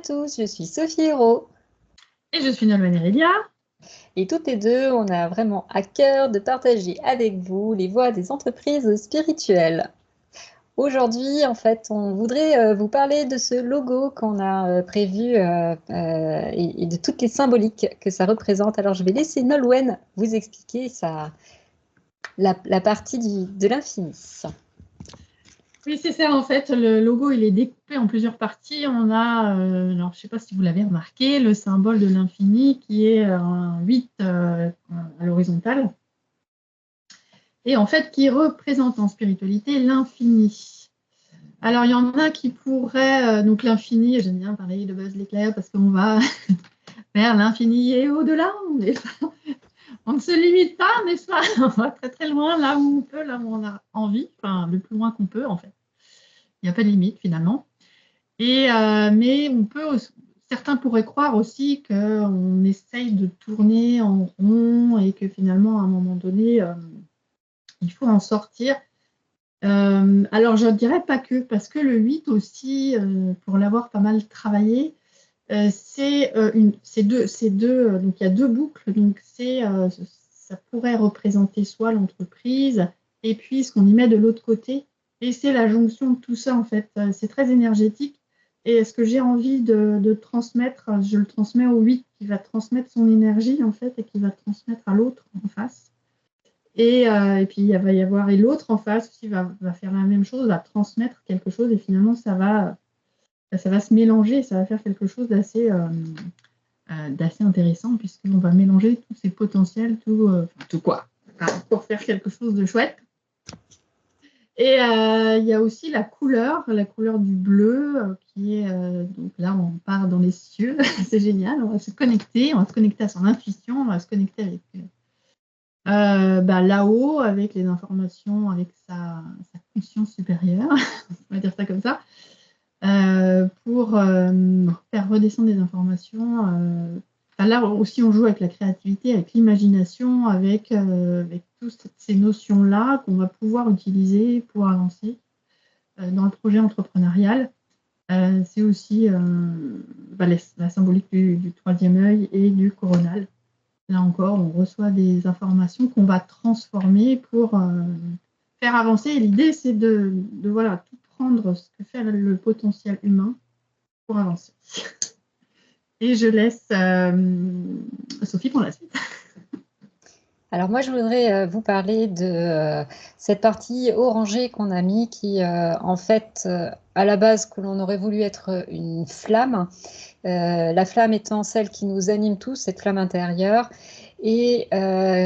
tous, je suis Sophie Hérault. Et je suis Nolwenn Heredia. Et toutes les deux, on a vraiment à cœur de partager avec vous les voix des entreprises spirituelles. Aujourd'hui, en fait, on voudrait vous parler de ce logo qu'on a prévu et de toutes les symboliques que ça représente. Alors, je vais laisser Nolwenn vous expliquer la partie de l'infini. Oui, c'est ça, en fait, le logo, il est découpé en plusieurs parties. On a, alors je ne sais pas si vous l'avez remarqué, le symbole de l'infini qui est un 8 à l'horizontale et en fait qui représente en spiritualité l'infini. Alors, il y en a qui pourraient, donc l'infini, j'aime bien parler de Buzz l'éclair parce qu'on va vers l'infini et au-delà. On ne se limite pas, n'est-ce pas? On va très très loin, là où on peut, là où on a envie, enfin le plus loin qu'on peut en fait. Il n'y a pas de limite finalement. Mais on peut, certains pourraient croire aussi qu'on essaye de tourner en rond et que finalement à un moment donné, il faut en sortir. Alors je ne dirais pas que, parce que le 8 aussi, pour l'avoir pas mal travaillé, c'est deux, donc il y a deux boucles, donc ça pourrait représenter soit l'entreprise et puis ce qu'on y met de l'autre côté, et c'est la jonction de tout ça en fait. C'est très énergétique et ce que j'ai envie de transmettre, je le transmets au 8 qui va transmettre son énergie en fait et qui va transmettre à l'autre en face. Et puis il va y avoir et l'autre en face aussi va faire la même chose, va transmettre quelque chose et finalement ça va se mélanger, ça va faire quelque chose d'assez intéressant puisqu'on va mélanger tous ces potentiels, tout quoi, pour faire quelque chose de chouette. Et il y a aussi la couleur du bleu qui est, donc là on part dans les cieux, c'est génial, on va se connecter à son intuition, on va se connecter avec là-haut, avec les informations, avec sa conscience supérieure, on va dire ça comme ça. Pour faire redescendre des informations. Là aussi, on joue avec la créativité, avec l'imagination, avec toutes ces notions-là qu'on va pouvoir utiliser pour avancer dans le projet entrepreneurial. C'est aussi la symbolique du troisième œil et du coronal. Là encore, on reçoit des informations qu'on va transformer pour faire avancer. Et l'idée, c'est de voilà, tout prendre ce que fait le potentiel humain pour avancer. Et je laisse Sophie pour la suite. Alors moi, je voudrais vous parler de cette partie orangée qu'on a mis qui, en fait, à la base, que l'on aurait voulu être une flamme. La flamme étant celle qui nous anime tous, cette flamme intérieure, et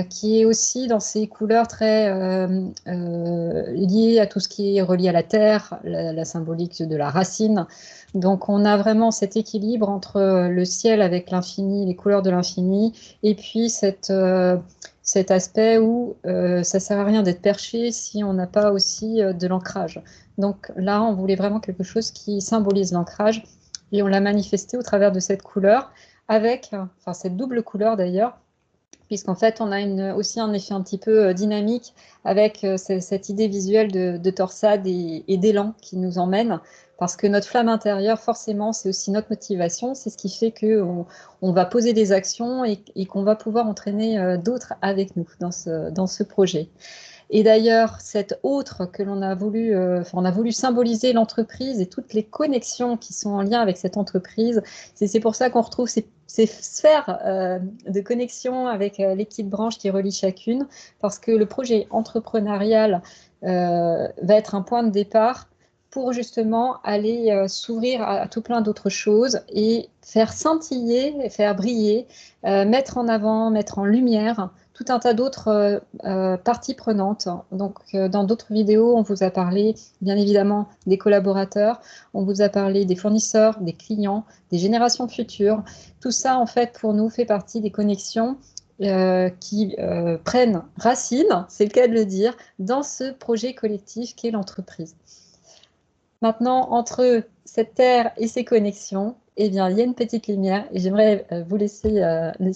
qui est aussi dans ses couleurs très liées à tout ce qui est relié à la terre, la symbolique de la racine. Donc on a vraiment cet équilibre entre le ciel avec l'infini, les couleurs de l'infini, et puis cet aspect où ça sert à rien d'être perché si on n'a pas aussi de l'ancrage. Donc là, on voulait vraiment quelque chose qui symbolise l'ancrage, et on l'a manifesté au travers de cette couleur, avec, enfin cette double couleur d'ailleurs, puisqu'en fait on a aussi un effet un petit peu dynamique avec cette idée visuelle de torsade et d'élan qui nous emmène, parce que notre flamme intérieure, forcément, c'est aussi notre motivation, c'est ce qui fait qu'on va poser des actions et qu'on va pouvoir entraîner d'autres avec nous dans ce projet. Et d'ailleurs, cette autre que l'on a voulu, on a voulu symboliser l'entreprise et toutes les connexions qui sont en lien avec cette entreprise. C'est pour ça qu'on retrouve ces sphères de connexion avec les petites branches qui relient chacune, parce que le projet entrepreneurial va être un point de départ pour justement aller s'ouvrir à tout plein d'autres choses et faire scintiller, faire briller, mettre en avant, mettre en lumière tout un tas d'autres parties prenantes. Donc, dans d'autres vidéos, on vous a parlé, bien évidemment, des collaborateurs, on vous a parlé des fournisseurs, des clients, des générations futures. Tout ça, en fait, pour nous, fait partie des connexions qui prennent racine, c'est le cas de le dire, dans ce projet collectif qu'est l'entreprise. Maintenant, entre cette terre et ces connexions, eh bien, il y a une petite lumière et j'aimerais vous laisser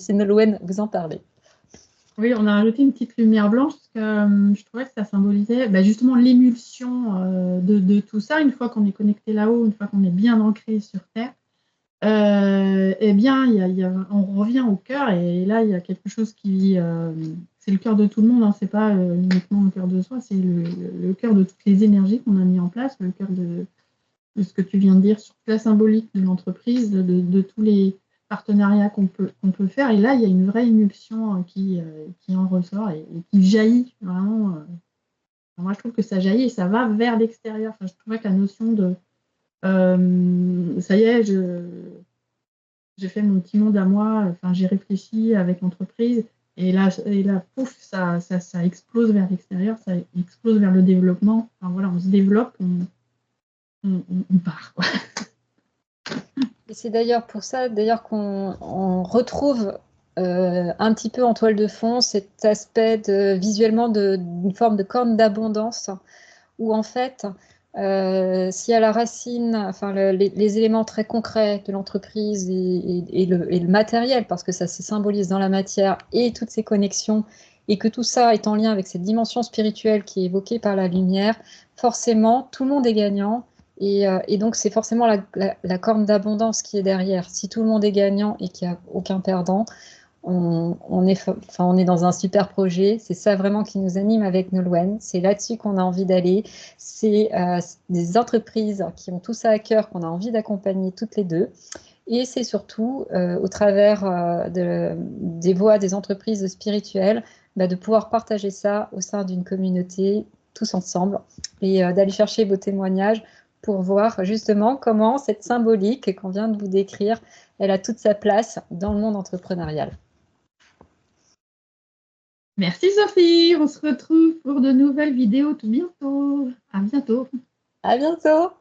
Nolwenn vous en parler. Oui, on a rajouté une petite lumière blanche parce que je trouvais que ça symbolisait justement l'émulsion de tout ça. Une fois qu'on est connecté là-haut, une fois qu'on est bien ancré sur Terre, Eh bien, on revient au cœur et là, il y a quelque chose qui... c'est le cœur de tout le monde, hein, c'est pas uniquement le cœur de soi, c'est le cœur de toutes les énergies qu'on a mis en place, le cœur de ce que tu viens de dire sur la symbolique de l'entreprise, de tous les partenariats qu'on peut faire. Et là, il y a une vraie émulsion qui en ressort et qui jaillit vraiment. Moi, je trouve que ça jaillit et ça va vers l'extérieur. Enfin, je trouvais que la notion de ça y est, j'ai fait mon petit monde à moi, enfin, j'ai réfléchi avec l'entreprise, et là, pouf, ça explose vers l'extérieur, ça explose vers le développement. Enfin, voilà, on se développe, on part, quoi. Et c'est d'ailleurs pour ça qu'on retrouve un petit peu en toile de fond cet aspect visuellement d'une forme de corne d'abondance où en fait, si à la racine, enfin, les éléments très concrets de l'entreprise et le matériel, parce que ça se symbolise dans la matière et toutes ces connexions, et que tout ça est en lien avec cette dimension spirituelle qui est évoquée par la lumière, forcément, tout le monde est gagnant. Et donc, c'est forcément la corne d'abondance qui est derrière. Si tout le monde est gagnant et qu'il n'y a aucun perdant, on est dans un super projet. C'est ça vraiment qui nous anime avec Nolwenn. C'est là-dessus qu'on a envie d'aller. C'est des entreprises qui ont tout ça à cœur, qu'on a envie d'accompagner toutes les deux. Et c'est surtout au travers des voix des entreprises spirituelles, de pouvoir partager ça au sein d'une communauté tous ensemble et d'aller chercher vos témoignages pour voir justement comment cette symbolique qu'on vient de vous décrire, elle a toute sa place dans le monde entrepreneurial. Merci Sophie, on se retrouve pour de nouvelles vidéos tout bientôt. À bientôt. À bientôt!